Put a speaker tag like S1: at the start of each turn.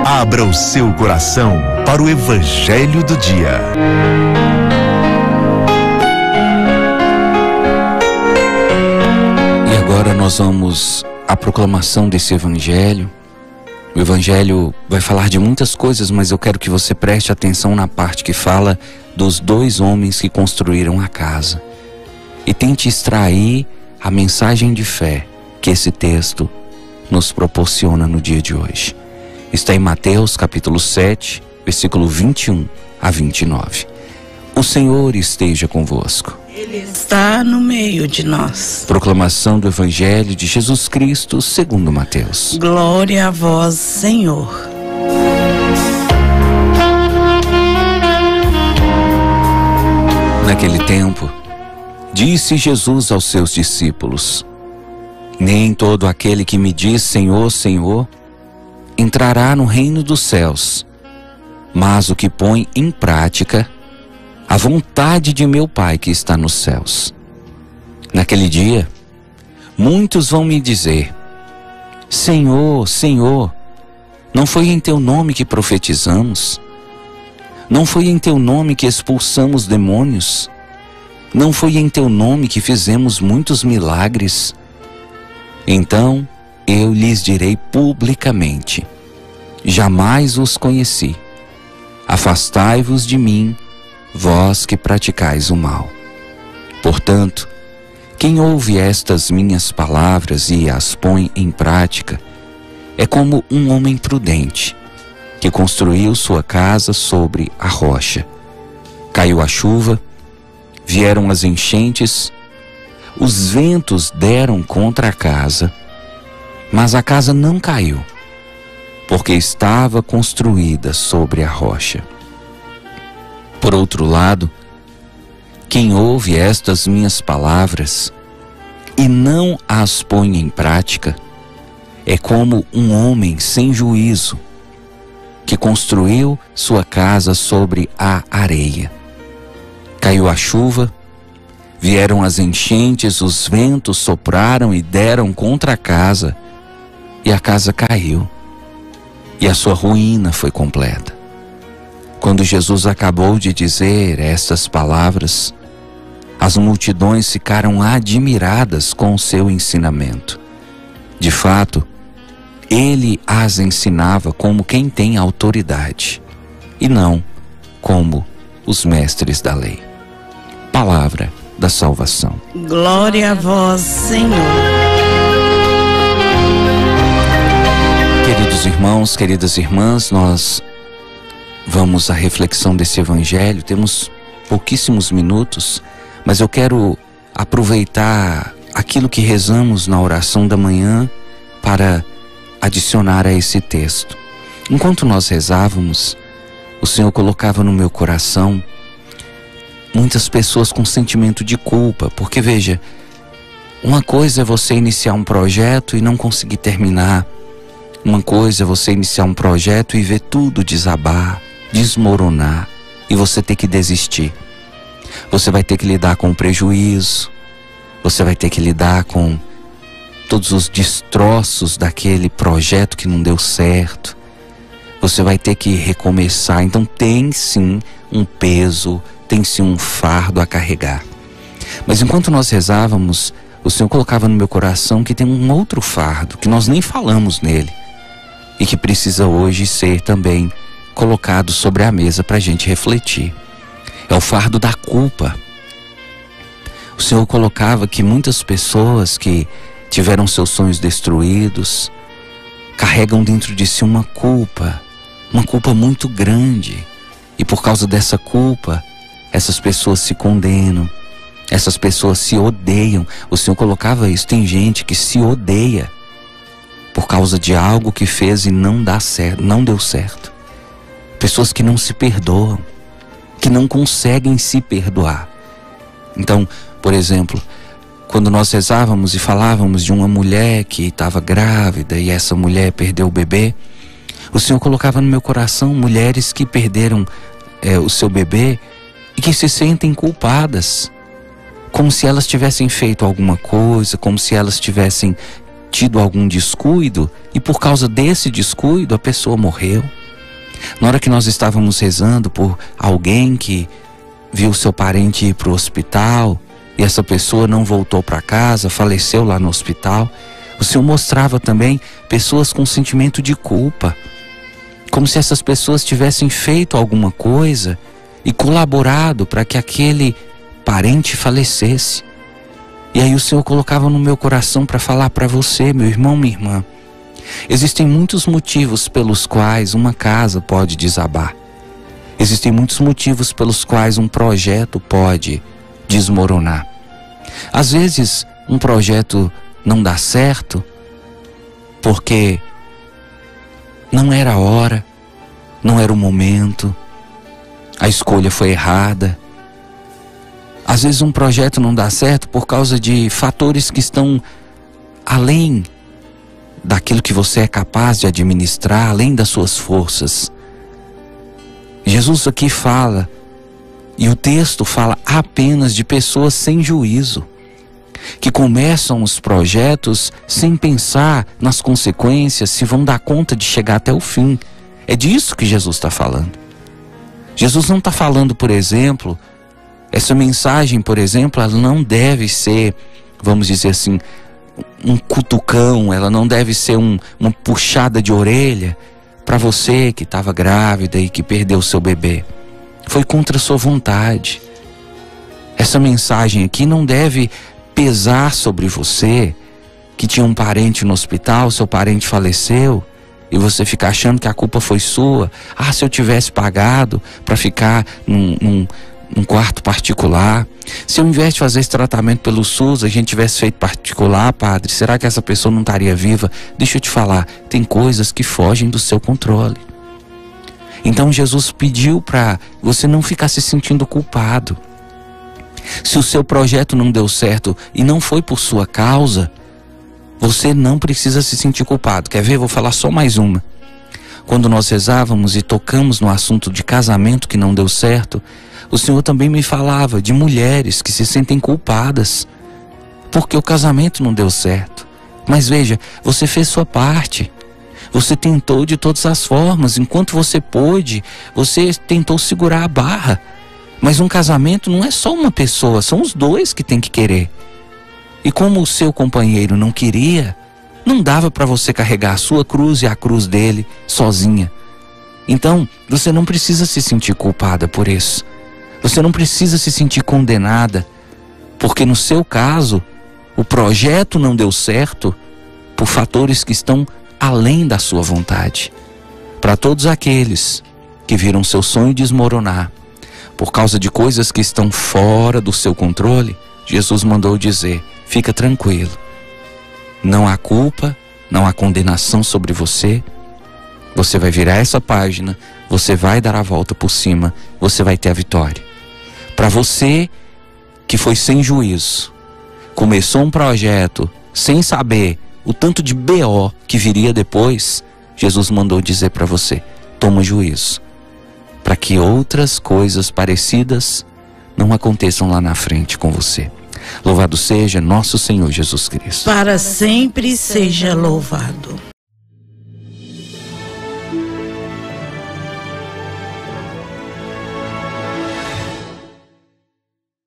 S1: Abra o seu coração para o Evangelho do Dia.
S2: E agora nós vamos à proclamação desse Evangelho. O Evangelho vai falar de muitas coisas, mas eu quero que você preste atenção na parte que fala dos 2 homens que construíram a casa. E tente extrair a mensagem de fé que esse texto nos proporciona no dia de hoje. Está em Mateus capítulo 7, versículo 21 a 29. O Senhor esteja convosco.
S3: Ele está no meio de nós.
S2: Proclamação do Evangelho de Jesus Cristo segundo Mateus.
S3: Glória a vós, Senhor.
S2: Naquele tempo, disse Jesus aos seus discípulos: nem todo aquele que me diz Senhor, Senhor, entrará no reino dos céus, mas o que põe em prática a vontade de meu Pai que está nos céus. Naquele dia, muitos vão me dizer: Senhor, Senhor, não foi em teu nome que profetizamos? Não foi em teu nome que expulsamos demônios? Não foi em teu nome que fizemos muitos milagres? Então eu lhes direi publicamente: jamais os conheci. Afastai-vos de mim, vós que praticais o mal. Portanto, quem ouve estas minhas palavras e as põe em prática é como um homem prudente que construiu sua casa sobre a rocha. Caiu a chuva, vieram as enchentes, os ventos deram contra a casa, mas a casa não caiu, porque estava construída sobre a rocha. Por outro lado, quem ouve estas minhas palavras e não as põe em prática é como um homem sem juízo que construiu sua casa sobre a areia. Caiu a chuva, vieram as enchentes, os ventos sopraram e deram contra a casa, e a casa caiu, e a sua ruína foi completa. Quando Jesus acabou de dizer estas palavras, as multidões ficaram admiradas com o seu ensinamento. De fato, ele as ensinava como quem tem autoridade, e não como os mestres da lei. Palavra da salvação.
S3: Glória a vós, Senhor.
S2: Queridos irmãos, queridas irmãs, nós vamos à reflexão desse Evangelho. Temos pouquíssimos minutos, mas eu quero aproveitar aquilo que rezamos na oração da manhã para adicionar a esse texto. Enquanto nós rezávamos, o Senhor colocava no meu coração muitas pessoas com sentimento de culpa, porque veja, uma coisa é você iniciar um projeto e não conseguir terminar. Uma coisa é você iniciar um projeto e ver tudo desabar, desmoronar, e você ter que desistir. Você vai ter que lidar com o prejuízo, você vai ter que lidar com todos os destroços daquele projeto que não deu certo. Você vai ter que recomeçar. Então tem sim um peso, tem sim um fardo a carregar. Mas enquanto nós rezávamos, o Senhor colocava no meu coração que tem um outro fardo, que nós nem falamos nele, e que precisa hoje ser também colocado sobre a mesa para a gente refletir. É o fardo da culpa. O Senhor colocava que muitas pessoas que tiveram seus sonhos destruídos carregam dentro de si uma culpa muito grande, e por causa dessa culpa essas pessoas se condenam, essas pessoas se odeiam. O Senhor colocava isso. Tem gente que se odeia por causa de algo que fez e não deu certo. Pessoas que não se perdoam, que não conseguem se perdoar. Então, por exemplo, quando nós rezávamos e falávamos de uma mulher que estava grávida e essa mulher perdeu o bebê, o Senhor colocava no meu coração mulheres que perderam o seu bebê e que se sentem culpadas, como se elas tivessem feito alguma coisa, como se elas tivessem tido algum descuido, e por causa desse descuido a pessoa morreu. Na hora que nós estávamos rezando por alguém que viu seu parente ir para o hospital e essa pessoa não voltou para casa, faleceu lá no hospital, o Senhor mostrava também pessoas com sentimento de culpa, como se essas pessoas tivessem feito alguma coisa e colaborado para que aquele parente falecesse. E aí o Senhor colocava no meu coração para falar para você, meu irmão, minha irmã, existem muitos motivos pelos quais uma casa pode desabar. Existem muitos motivos pelos quais um projeto pode desmoronar. Às vezes, um projeto não dá certo porque não era a hora, não era o momento, a escolha foi errada. Às vezes um projeto não dá certo por causa de fatores que estão além daquilo que você é capaz de administrar, além das suas forças. Jesus aqui fala, e o texto fala apenas de pessoas sem juízo, que começam os projetos sem pensar nas consequências, se vão dar conta de chegar até o fim. É disso que Jesus está falando. Jesus não está falando, por exemplo, essa mensagem, por exemplo, ela não deve ser, vamos dizer assim, um cutucão, ela não deve ser uma puxada de orelha para você que estava grávida e que perdeu seu bebê. Foi contra a sua vontade. Essa mensagem aqui não deve pesar sobre você que tinha um parente no hospital, seu parente faleceu e você fica achando que a culpa foi sua. Ah, se eu tivesse pagado para ficar num quarto particular, se ao invés de fazer esse tratamento pelo SUS, a gente tivesse feito particular, padre, será que essa pessoa não estaria viva? Deixa eu te falar, tem coisas que fogem do seu controle. Então Jesus pediu para você não ficar se sentindo culpado. Se o seu projeto não deu certo e não foi por sua causa, você não precisa se sentir culpado. Quer ver? Vou falar só mais uma. Quando nós rezávamos e tocamos no assunto de casamento que não deu certo, o Senhor também me falava de mulheres que se sentem culpadas porque o casamento não deu certo. Mas veja, você fez sua parte. Você tentou de todas as formas. Enquanto você pôde, você tentou segurar a barra. Mas um casamento não é só uma pessoa, são os dois que tem que querer. E como o seu companheiro não queria, não dava para você carregar a sua cruz e a cruz dele sozinha. Então, você não precisa se sentir culpada por isso. Você não precisa se sentir condenada, porque no seu caso, o projeto não deu certo por fatores que estão além da sua vontade. Para todos aqueles que viram seu sonho desmoronar por causa de coisas que estão fora do seu controle, Jesus mandou dizer, fica tranquilo. Não há culpa, não há condenação sobre você. Você vai virar essa página, você vai dar a volta por cima, você vai ter a vitória. Para você que foi sem juízo, começou um projeto sem saber o tanto de BO que viria depois, Jesus mandou dizer para você, toma juízo, para que outras coisas parecidas não aconteçam lá na frente com você. Louvado seja nosso Senhor Jesus Cristo.
S3: Para sempre seja louvado.